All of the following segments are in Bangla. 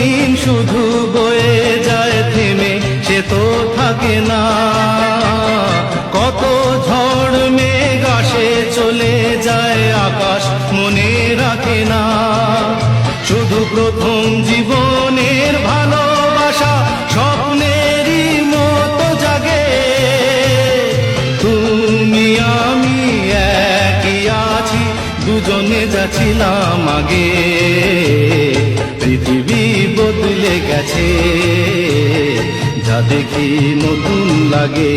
চিরদিন শুধু বয়ে যায় থেমে, সে তো থাকে না। কত ঝড় মেঘ আসে চলে যায়, আকাশ মনে রাখে না। শুধু প্রথম জীবনের ভালোবাসা স্বপ্নেরই মতো জাগে। তুমি আমি একই আছি, দুজনে যাচ্ছিলাম আগে। পৃথিবী বদলে গেছে, যা দেখি নতুন লাগে।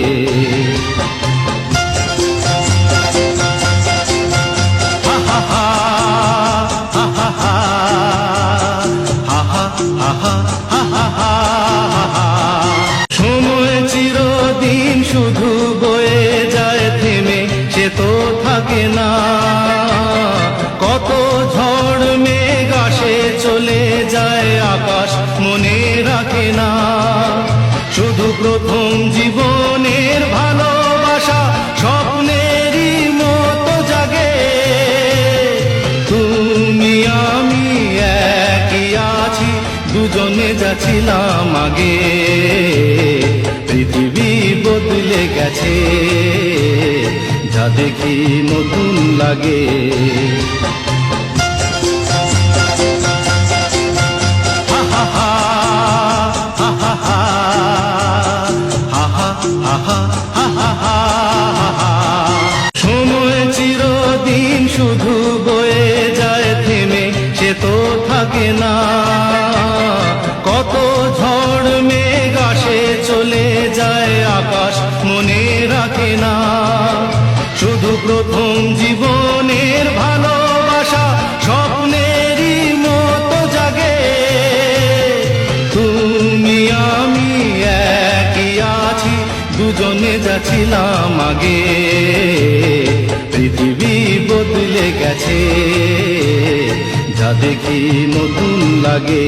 সময় চিরদিন শুধু বয়ে যায় থেমে, সে তো থাকে না। কত ঝড় মেঘ আসে চলে যায়, আকাশ মনে রাখে না। শুধু প্রথম জীবনের ভালোবাসা স্বপ্নেরই মতো জাগে। তুমি আমি একই আছি, দুজনে যাচ্ছিলাম আগে। পৃথিবী বদলে গেছে, যা দেখি নতুন লাগে। সময় চিরদিন শুধু বয়ে যায় থেমে, সে তো থাকে না। কত ঝড় মেঘ আসে চলে যায়, আকাশ মনে রাখে না। শুধু প্রথম জীবনের ভালোবাসা স্বপ্নেরই মতো জাগে। তুমি আমি একই আছি, দুজনে যাচ্ছিলাম আগে। পৃথিবী বদলে গেছে, যা দেখি নতুন লাগে।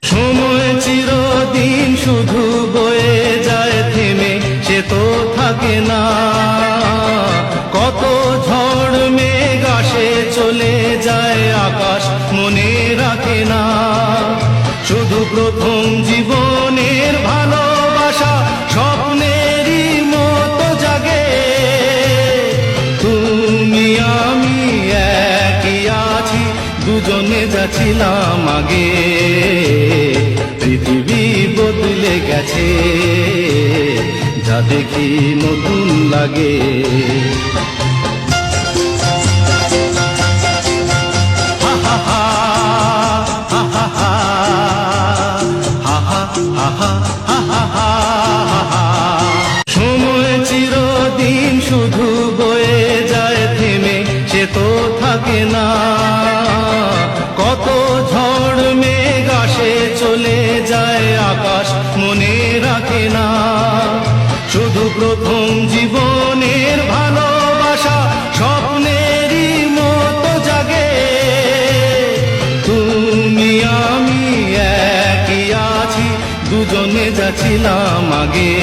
সময় চিরদিন শুধু বয়ে যায় থেমে, সে তো থাকে না। কত ঝড় মেঘ আসে চলে যায়, আকাশ মনে রাখে না। শুধু প্রথম জীবনের ভালোবাসা স্বপ্নেরই মতো জাগে। তুমি আমি একই আছি, দুজনে যাচ্ছিলাম আগে। পৃথিবী বদলে গেছে, যা দেখি নতুন লাগে। সময় চিরদিন শুধু বয়ে যায় থেমে, সে তো থাকে না। কত ঝড় মেঘ আসে চলে যায়, আকাশ মনে রাখে না। শুধু প্রথম জীবনের ভালোবাসা স্বপ্নেরই মতো জাগে। তুমি আমি একই আছি, দুজনে যাচ্ছিলাম আগে।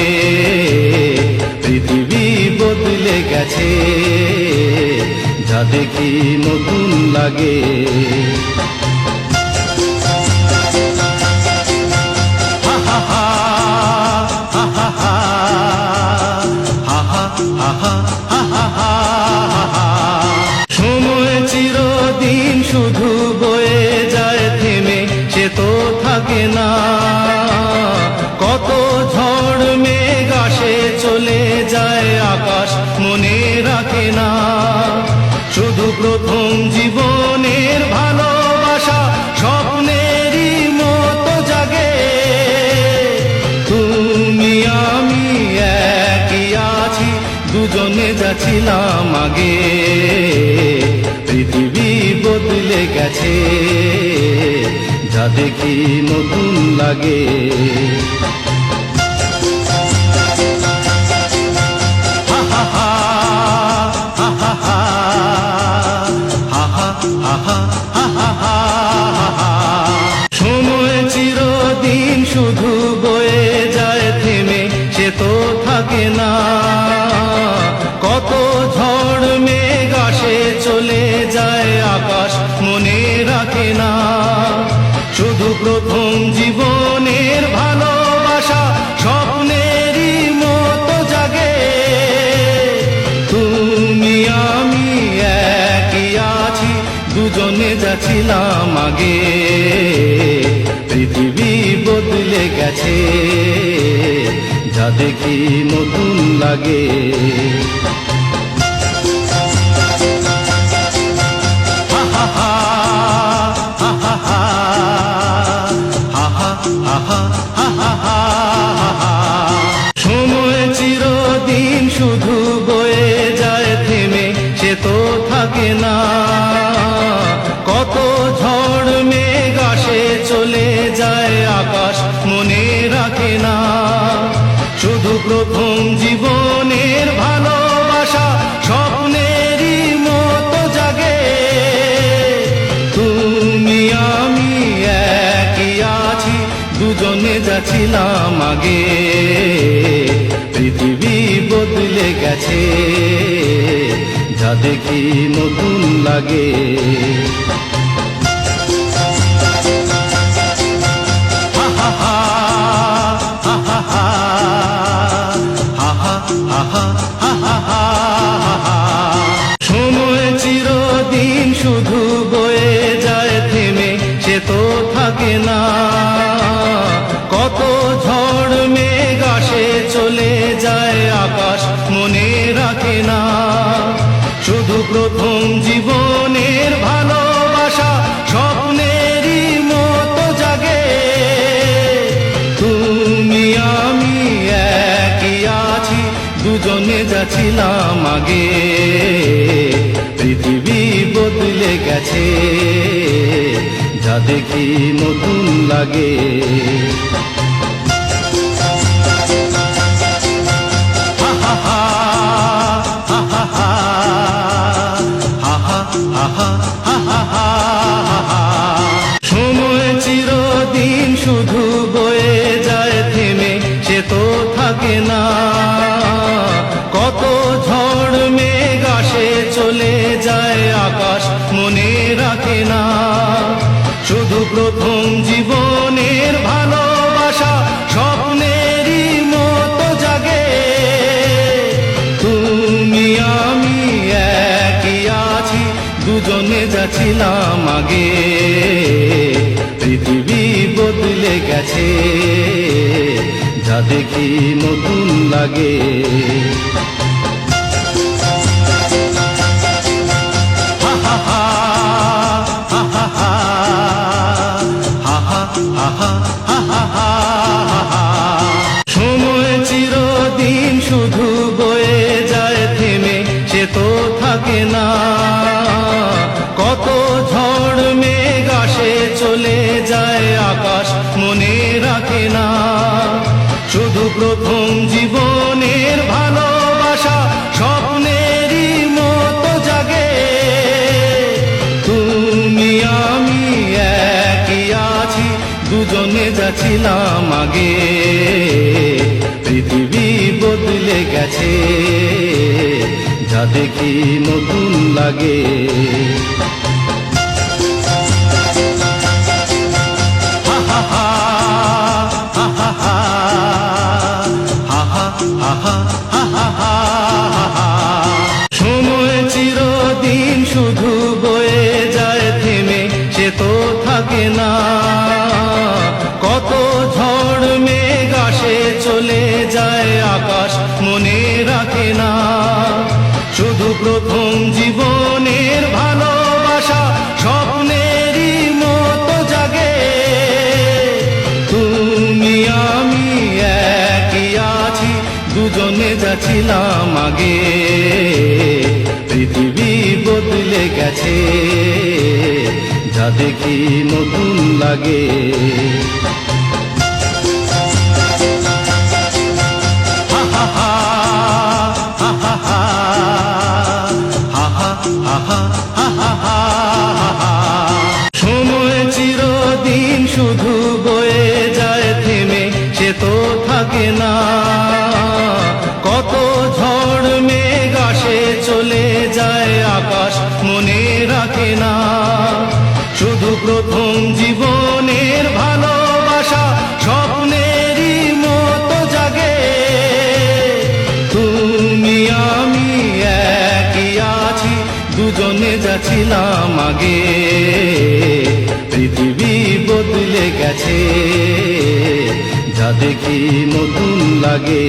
পৃথিবী বদলে গেছে, যা দেখি নতুন লাগে। সময় চিরদিন শুধু বয়ে যায় থেমে, সে তো থাকে না। কত ঝড় মেঘ আসে চলে যায়, আকাশ মনে রাখে না। শুধু প্রথম জীবনের ভালোবাসা স্বপ্নেরই মতো জাগে। তুমি আমি একই আছি, দুজনে যাচ্ছিলাম আগে। পৃথিবী বদলে গেছে, যা দেখি নতুন লাগে। সময় চিরদিন শুধু বয়ে যায় প্রথম জীবনের ভালোবাসা স্বপ্নেরই মতো জাগে, তুমি আমি একই আছি, দুজনে যাচ্ছিলাম আগে। পৃথিবী বদলে গেছে, যা দেখি নতুন লাগে। সময় চিরদিন শুধু বয়ে যায় থেমে, সে তো থাকে না। কত ঝড় মেঘ আসে চলে যায়, আকাশ মনে রাখে না। শুধু প্রথম জীবনের ভালোবাসা স্বপ্নেরই মতো জাগে, তুমি আমি একই আছি, দুজনে যাচ্ছিলাম আগে। পৃথিবী বদলে গেছে, যা দেখি নতুন লাগে। সময় চিরদিন শুধু বয়ে যায় থেমে, সে তো থাকে না। কত ঝড় মেঘ আসে চলে যায়, আকাশ মনে রাখে না। শুধু প্রথম জীবনের ভালোবাসা স্বপ্নেরই মতো জাগে, তুমি আমি একই আছি, দুজনে যাচ্ছিলাম আগে। পৃথিবী বদলে গেছে, যা দেখি নতুন লাগে। সময় চিরদিন শুধু বয়ে যায় থেমে, সে তো থাকে না। কত ঝড় মেঘ আসে চলে যায়, আকাশ মনে রাখে না। শুধু প্রথম জীবনের ভালোবাসা স্বপ্নেরই মতো জাগে, তুমি আমি একই আছি, দুজনে যাচ্ছিলাম আগে। পৃথিবী বদলে গেছে, যা দেখি নতুন লাগে। সময় চিরদিন শুধু বয়ে যায় থেমে, সে তো থাকে না। কত ঝড় মেঘ আসে চলে যায়, আকাশ মনে রাখে না। শুধু প্রথম জীবনের ভালোবাসা স্বপ্নেরই মতো জাগে, তুমি আমি একই আছি, দুজনে যাচ্ছিলাম আগে। পৃথিবী বদলে গেছে, যা দেখি নতুন লাগে। সময় চিরদিন শুধু বয়ে যায় থেমে, সে তো থাকে না। কত ঝড় মেঘ আসে চলে যায়, আকাশ মনে রাখে না। শুধু প্রথম জীবনের ভালোবাসা স্বপ্নেরই মতো জাগে, তুমি আমি একই আছি, দুজনে যাচ্ছিলাম আগে। পৃথিবী বদলে গেছে, যা দেখি নতুন লাগে। সময় চিরদিন শুধু বয়ে যায় থেমে, সে তো থাকে না। কত ঝড় মেঘ আসে চলে যায়, আকাশ মনে রাখে না। শুধু প্রথম জীবনের ভালো যা ছিলাম আগে, পৃথিবী বদলে গেছে, যা দেখি নতুন লাগে।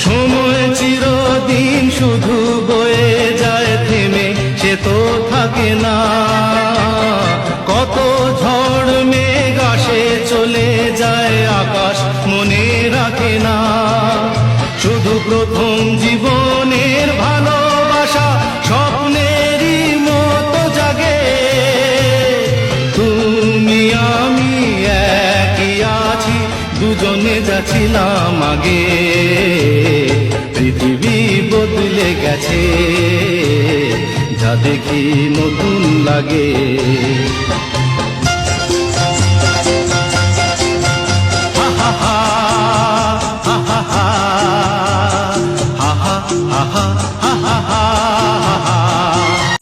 সময় চিরদিন শুধু বয়ে যায় থেমে, সে তো থাকে না। কত ঝড় মেঘ আসে চলে যায়, আকাশ মনে রাখে না। শুধু প্রথম জীবনের ভালোবাসা স্বপ্নেরই মতো জাগে, তুমি আমি একই আছি, দুজনে যা ছিলাম আগে, পৃথিবী বদলে গেছে, যা দেখি নতুন লাগে।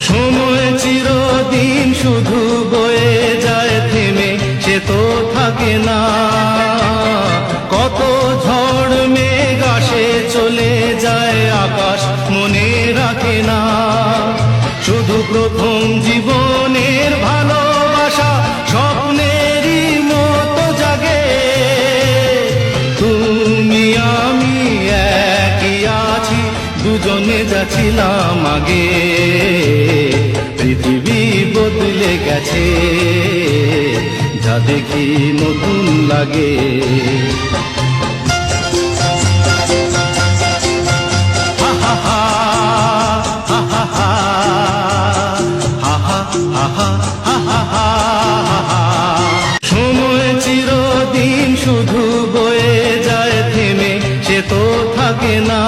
সময় চিরদিন শুধু বয়ে যায় থেমে, সে তো থাকে না। কত ঝড় মেঘ আসে চলে যায়, আকাশ মনে রাখে না। শুধু প্রথম জীবনের ভালোবাসা স্বপ্নেরই মতো জাগে, তুমি আমি একই আছি, দুজনে যা ছিলাম আগে, পৃথিবী বদলে গেছে, যা দেখি নতুন লাগে। সময় চিরদিন শুধু বয়ে যায় থেমে, সে তো থাকে না।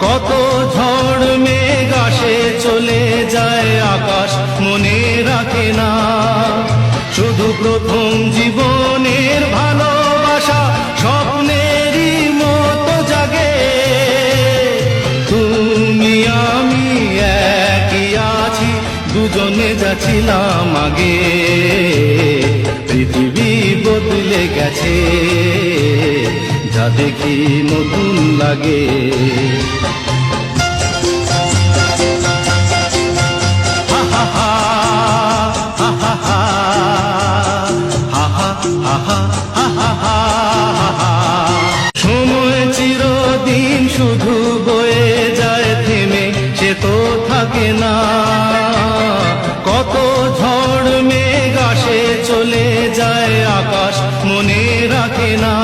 কত ঝড় মেঘ আসে চলে যায়, আকাশ মনে রাখে না। শুধু প্রথম জীবনের ভালোবাসা স্বপ্নেরই মতো জাগে, তুমি আমি একই আছি, দুজনে যা ছিলাম আগে, পৃথিবী বদলে গেছে, যা দেখি নতুন লাগে। সময় চিরদিন শুধু বয়ে যায় থেমে, সে তো থাকে না। কত ঝড় মেঘ আসে চলে যায়, আকাশ মনে রাখে না।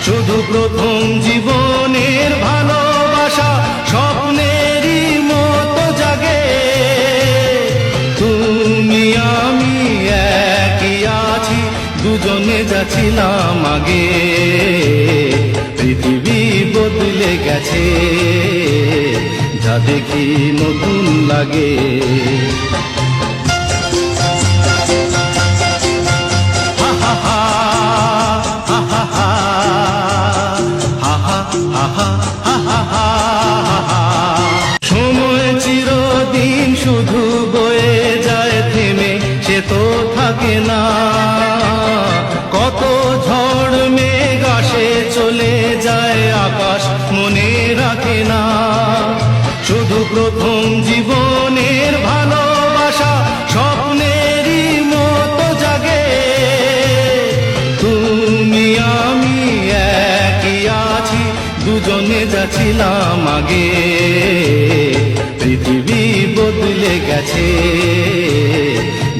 শুধু প্রথম জীবনের ভালোবাসা স্বপ্নেরই মতো জাগে, তুমি আমি একই আছি, দুজনে যা ছিলাম আগে, পৃথিবী বদলে গেছে, যা দেখি নতুন লাগে। সময় চিরদিন শুধু বয়ে যায় থেমে, সে তো থাকে না। কত ঝড় মেঘ আসে চলে যায়, আকাশ মনে রাখে না। শুধু প্রথম জীবনের ভালোবাসা স্বপ্নেরই মতো জাগে, তুমি আমি একই আছি, দুজনে যা ছিলাম আগে, পৃথিবী বদলে গেছে,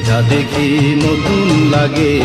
যা দেখি নতুন লাগে।